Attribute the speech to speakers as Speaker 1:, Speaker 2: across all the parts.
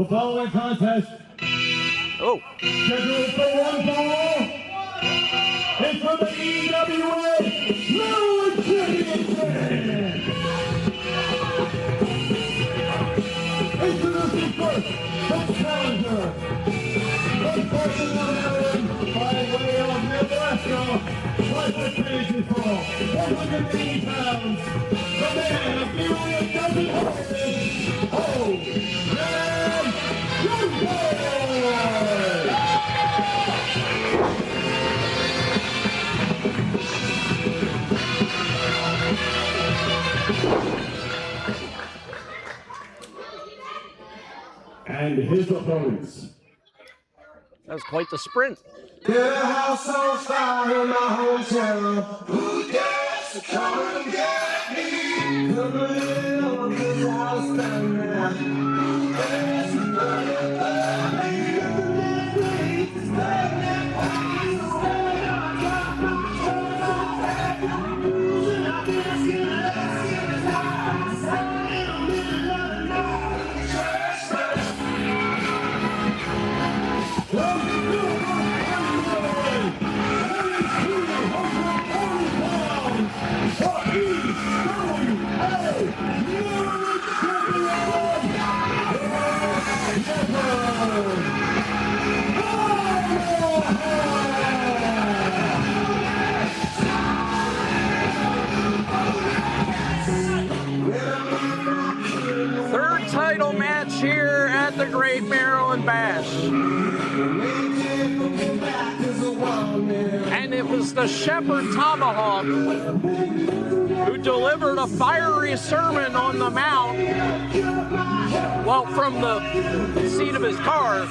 Speaker 1: The following contest, scheduled for one fall, is for the EWA Maryland Championship. Introducing first, the challenger, the person of Maryland by way of Nebraska, life experiences for 180 pounds, the man of nearly a dozen horses, Oldman, Youngboy! And his opponents.
Speaker 2: That was quite the sprint.
Speaker 3: Get a house on fire in my hometown. Who dares to come and get me? Coming in on this house down now. Who dares to come and get me?
Speaker 2: Third title match here at the Great Maryland Bash. And it was the Shepherd Tomahawk who delivered a fiery sermon on the mount, well, from the seat of his car,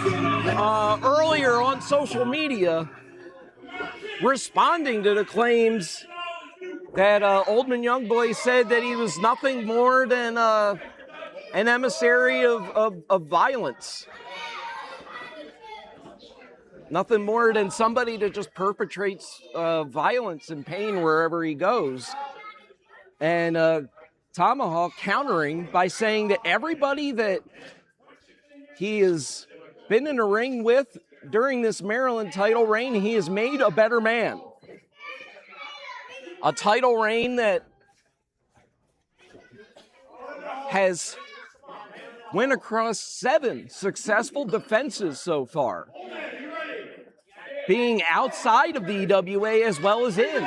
Speaker 2: earlier on social media, responding to the claims that Oldman Youngboy said that he was nothing more than an emissary of violence. Nothing more than somebody that just perpetrates violence and pain wherever he goes. And Tomahawk countering by saying that everybody that he has been in a ring with during this Maryland title reign, he has made a better man. A title reign that has went across 7 successful defenses so far, being outside of the EWA as well as in.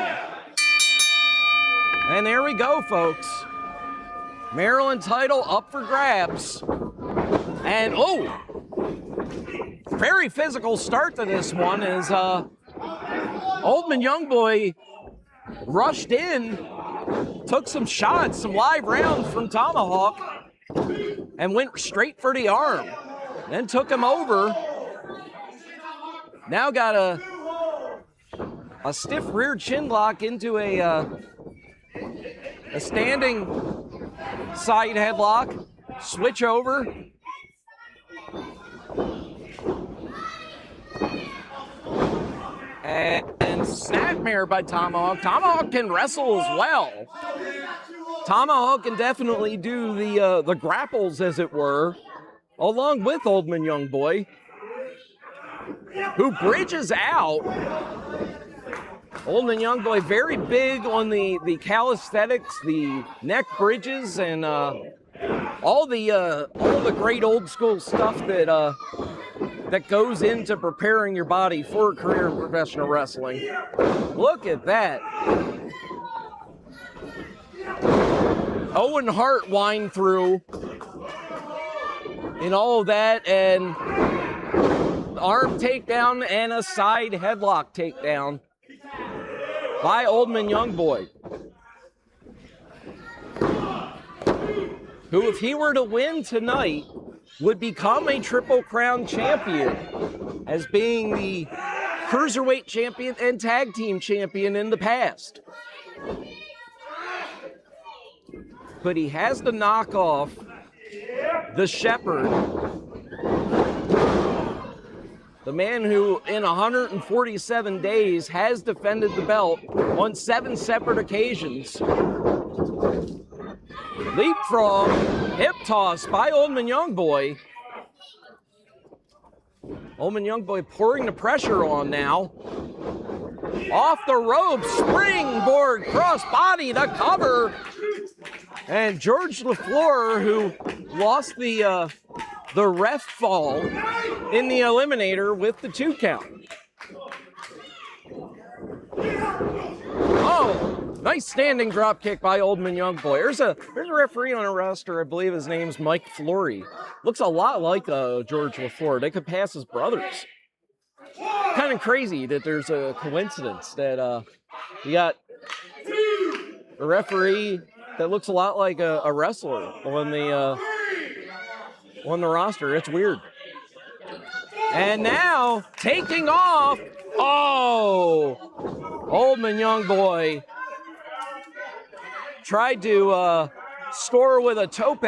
Speaker 2: And there we go, folks. Maryland title up for grabs. And, very physical start to this one as Oldman Youngboy rushed in, took some shots, some live rounds from Tomahawk, and went straight for the arm. Then took him over. Now got a stiff rear chin lock into a standing side headlock. Switch over. And snapmare by Tomahawk. Tomahawk can wrestle as well. Tomahawk can definitely do the grapples, as it were, along with Oldman Youngboy, who bridges out. Oldman Youngboy very big on the calisthenics, the neck bridges, and all the great old school stuff that goes into preparing your body for a career in professional wrestling. Look at that. Owen Hart wind through in all of that, and arm takedown and a side headlock takedown by Oldman Youngboy, who, if he were to win tonight, would become a Triple Crown champion, as being the Cruiserweight champion and Tag Team champion in the past. But he has to knock off the Shepherd, the man who in 147 days has defended the belt on 7 separate occasions. Leapfrog, hip toss by Oldman Youngboy. Oldman Youngboy pouring the pressure on now. Off the ropes, springboard crossbody to cover. And George LaFleur, who lost the ref fall in the eliminator with the 2 count. Oh, nice standing drop kick by Oldman Youngboy. There's a referee on a roster, I believe his name's Mike Flory. Looks a lot like George LaFleur. They could pass as brothers. Kind of crazy that there's a coincidence that you got a referee that looks a lot like a wrestler on the roster. It's weird. And now taking off. Oh, Oldman Youngboy tried to score with a tope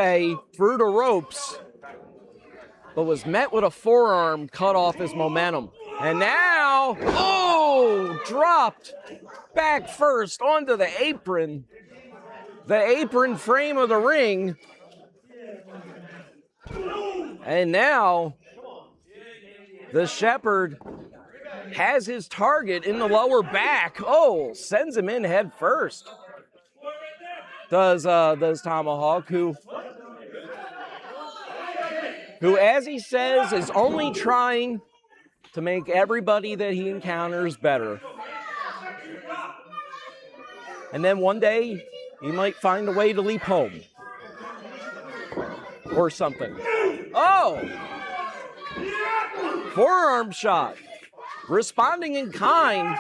Speaker 2: through the ropes, but was met with a forearm, cut off his momentum. And now, oh, dropped back first onto the apron frame of the ring. And now, the Shepherd has his target in the lower back. Oh, sends him in head first. Does Tomahawk, who, as he says, is only trying to make everybody that he encounters better. And then one day, he might find a way to leap home. Or something. Oh! Forearm shot. Responding in kind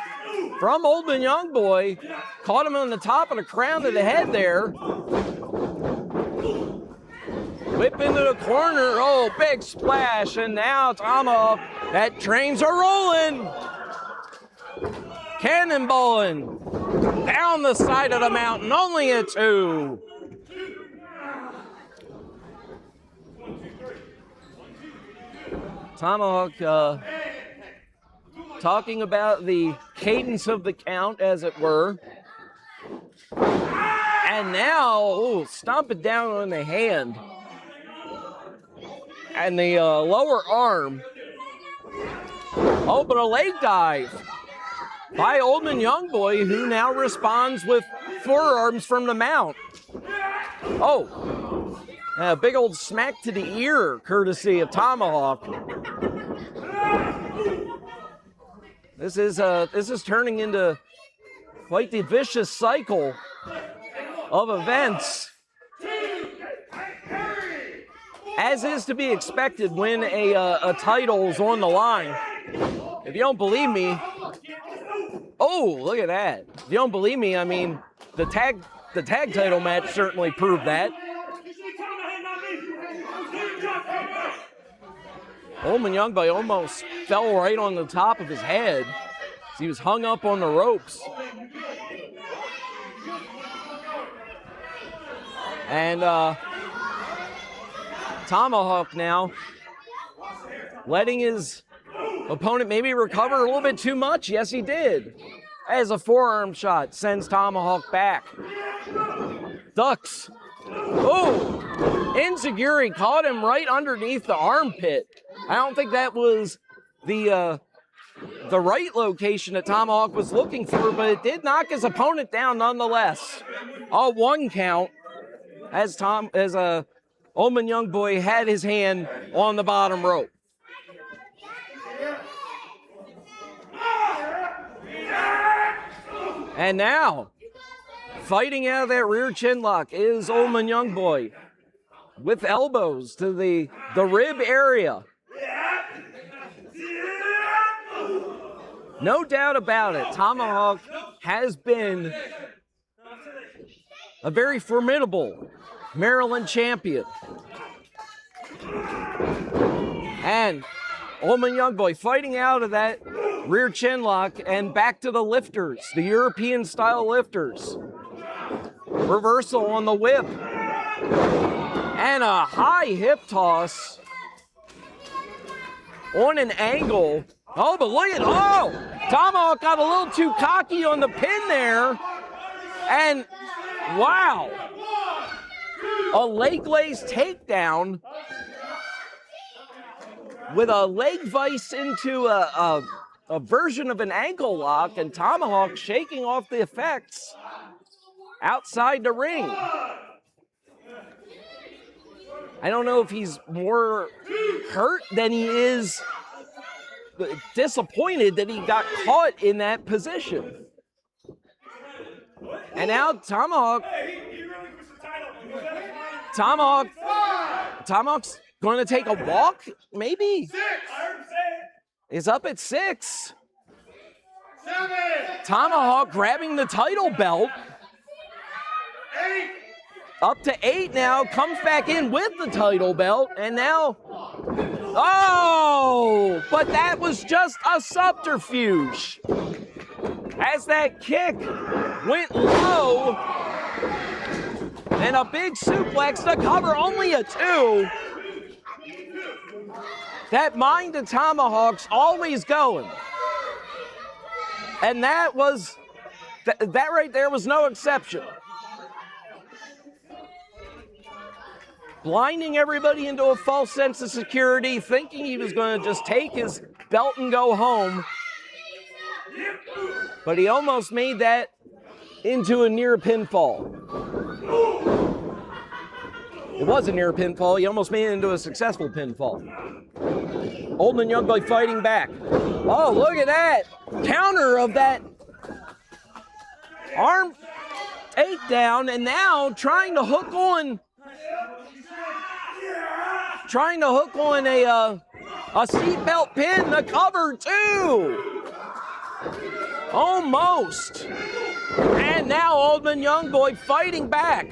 Speaker 2: from Oldman Youngboy. Caught him on the top of the crown of the head there. Whip into the corner. Oh, big splash. And now Tomahawk. That trains are rolling. Cannonballing. Down the side of the mountain. Only a 2. Tomahawk talking about the cadence of the count, as it were. And now, stomp it down on the hand. And the lower arm. Oh, but a leg dive by Oldman Youngboy, who now responds with forearms from the mount. Oh, a big old smack to the ear, courtesy of Tomahawk. This is turning into quite the vicious cycle of events, as is to be expected when a title's on the line. If you don't believe me, oh, look at that. If you don't believe me, I mean, the tag title match certainly proved that. Oldman Youngboy almost fell right on the top of his head as he was hung up on the ropes. And Tomahawk now letting his opponent maybe recover a little bit too much. Yes, he did. As a forearm shot sends Tomahawk back. Ducks. Oh, Insecurity caught him right underneath the armpit. I don't think that was the right location that Tomahawk was looking for, but it did knock his opponent down nonetheless. A 1 count as Oldman Youngboy had his hand on the bottom rope. And now, fighting out of that rear chin lock is Oldman Youngboy with elbows to the rib area. No doubt about it, Tomahawk has been a very formidable Maryland champion. And Oldman Youngboy fighting out of that rear chin lock and back to the lifters, the European style lifters. Reversal on the whip. And a high hip toss on an angle. Oh, but look at, Tomahawk got a little too cocky on the pin there. And wow, a leg lace takedown with a leg vice into a version of an ankle lock, and Tomahawk shaking off the effects outside the ring. I don't know if he's more hurt than he is disappointed that he got caught in that position. And now Tomahawk's going to take a walk, maybe? Is up at 6. Tomahawk grabbing the title belt. Up to 8 now, comes back in with the title belt, and now, oh, but that was just a subterfuge. As that kick went low, and a big suplex to cover, only a 2. That mind of Tomahawk's always going. And that was, that right there was no exception. Blinding everybody into a false sense of security, thinking he was going to just take his belt and go home. But he almost made that into a near pinfall. It was a near pinfall. He almost made it into a successful pinfall. Oldman Youngboy fighting back. Oh, look at that. Counter of that arm takedown, and now trying to hook on a seatbelt pin to cover 2. Almost. And now Oldman Youngboy fighting back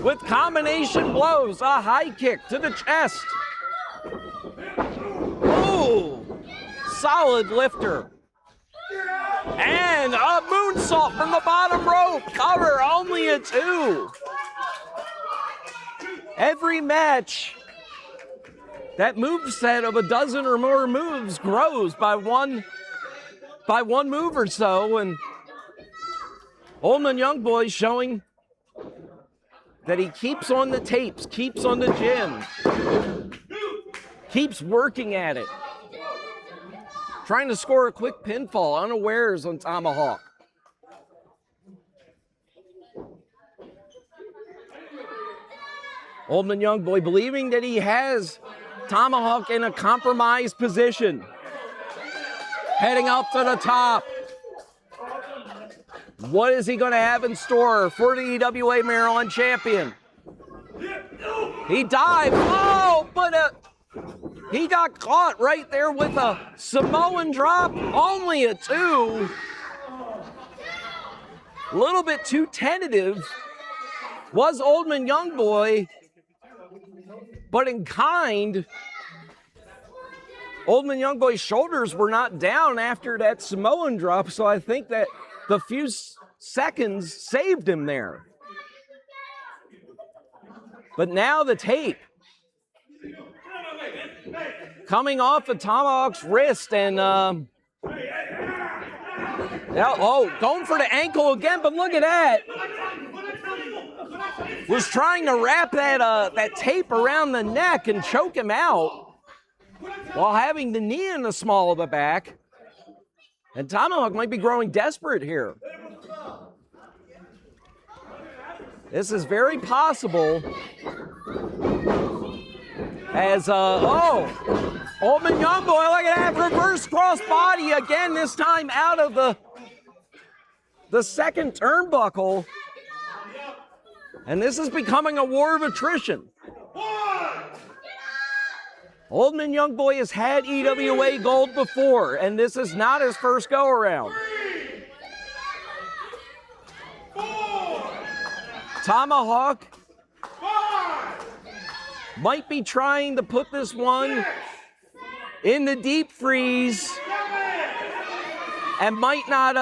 Speaker 2: with combination blows, a high kick to the chest. Ooh, solid lifter. And a moonsault from the bottom rope, cover only a 2. Every match, that moveset of a dozen or more moves grows by one move or so, and Oldman Youngboy showing that he keeps on the tapes, keeps on the gym, keeps working at it. Trying to score a quick pinfall, unawares on Tomahawk. Oldman Youngboy believing that he has Tomahawk in a compromised position. Heading up to the top. What is he going to have in store for the EWA Maryland champion? He dived. Oh, but he got caught right there with a Samoan drop. Only a 2. A little bit too tentative was Oldman Youngboy. But in kind, Oldman Youngboy's shoulders were not down after that Samoan drop, so I think that the few seconds saved him there. But now the tape coming off of Tomahawk's wrist, and going for the ankle again, but look at that. Was trying to wrap that tape around the neck and choke him out while having the knee in the small of the back. And Tomahawk might be growing desperate here. This is very possible as, Oldman Youngboy, look at that, reverse cross body again, this time out of the second turnbuckle. And this is becoming a war of attrition. Oldman Youngboy has had EWA gold before, and this is not his first go-around. Tomahawk might be trying to put this one in the deep freeze and might not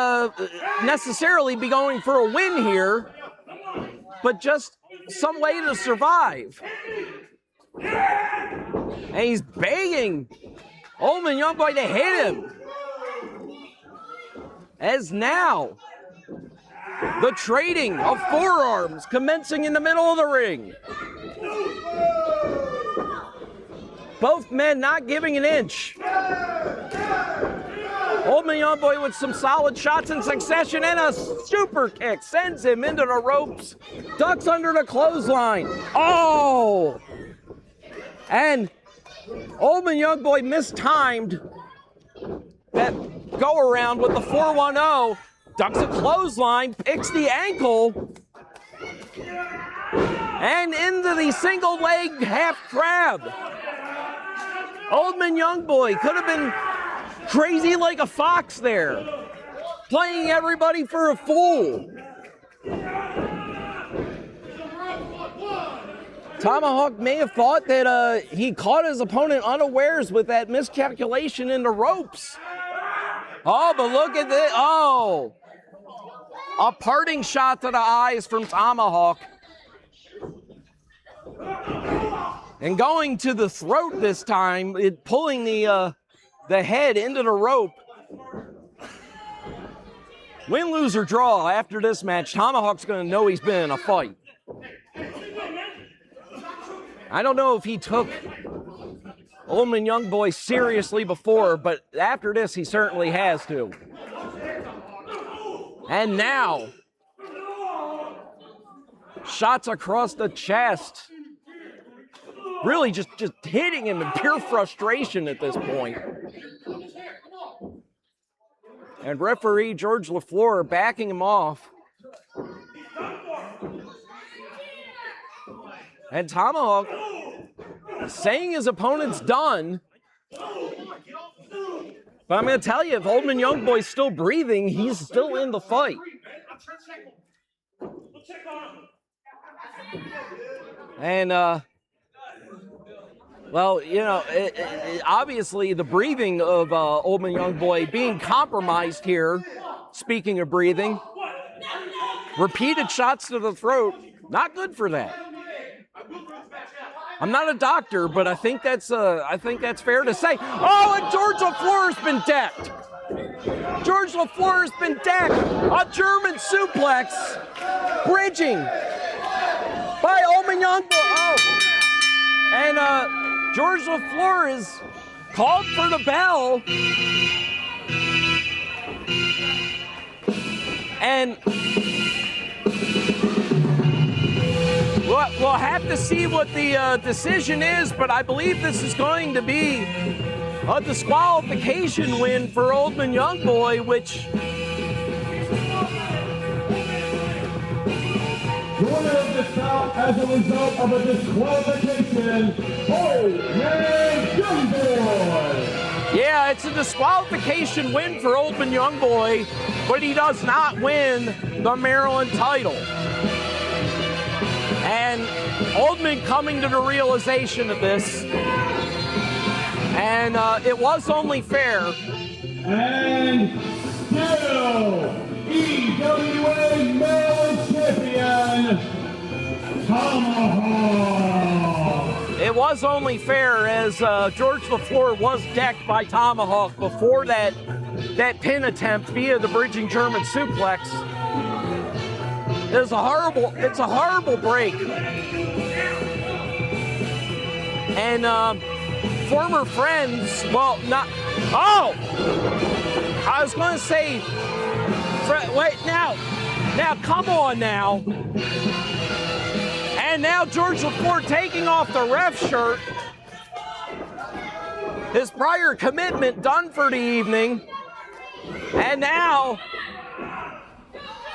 Speaker 2: necessarily be going for a win here, but just some way to survive. And he's begging Oldman Youngboy to hit him. As now, the trading of forearms commencing in the middle of the ring. Both men not giving an inch. Oldman Youngboy with some solid shots in succession and a super kick sends him into the ropes. Ducks under the clothesline. Oh! And Oldman Youngboy mistimed that go around with the 410. Ducks a clothesline, picks the ankle, and into the single leg half crab. Oldman Youngboy could have been crazy like a fox there, playing everybody for a fool. Tomahawk may have thought that he caught his opponent unawares with that miscalculation in the ropes. Oh, but look at this. Oh, a parting shot to the eyes from Tomahawk. And going to the throat this time, pulling the head into the rope. Win, lose, or draw after this match, Tomahawk's going to know he's been in a fight. I don't know if he took Oldman Youngboy seriously before, but after this, he certainly has to. And now, shots across the chest. Really just hitting him in pure frustration at this point. And referee George LaFleur backing him off. And Tomahawk saying his opponent's done. But I'm going to tell you, if Oldman Youngboy's still breathing, he's still in the fight. And, well, you know, obviously the breathing of Oldman Youngboy being compromised here, speaking of breathing, repeated shots to the throat, not good for that. I'm not a doctor, but I think that's fair to say. Oh, and George LaFleur's been decked. George LaFleur's been decked. A German suplex, bridging by Oldman Youngboy. Oh, and George LaFleur is called for the bell. And we'll have to see what the decision is, but I believe this is going to be a disqualification win for Oldman Youngboy, which...
Speaker 1: The winner of this bout as a result of a disqualification, Oldman Youngboy.
Speaker 2: Yeah, it's a disqualification win for Oldman Youngboy, but he does not win the Maryland title. And Oldman coming to the realization of this, and it was only fair.
Speaker 1: And still, EWA Maryland champion, Tomahawk.
Speaker 2: It was only fair as George LaFleur was decked by Tomahawk before that pin attempt via the bridging German suplex. It's a horrible break. And former friends, well, not, oh! I was going to say, wait, now, come on now. And now George LaFleur taking off the ref shirt. His prior commitment done for the evening. And now,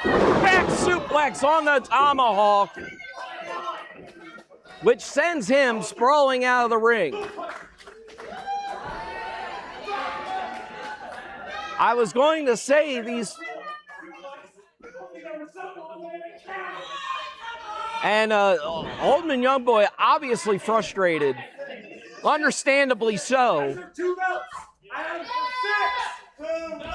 Speaker 2: back suplex on the Tomahawk, which sends him sprawling out of the ring. I was going to say these... And Oldman Youngboy obviously frustrated, understandably so.
Speaker 3: Two belts. I have 6.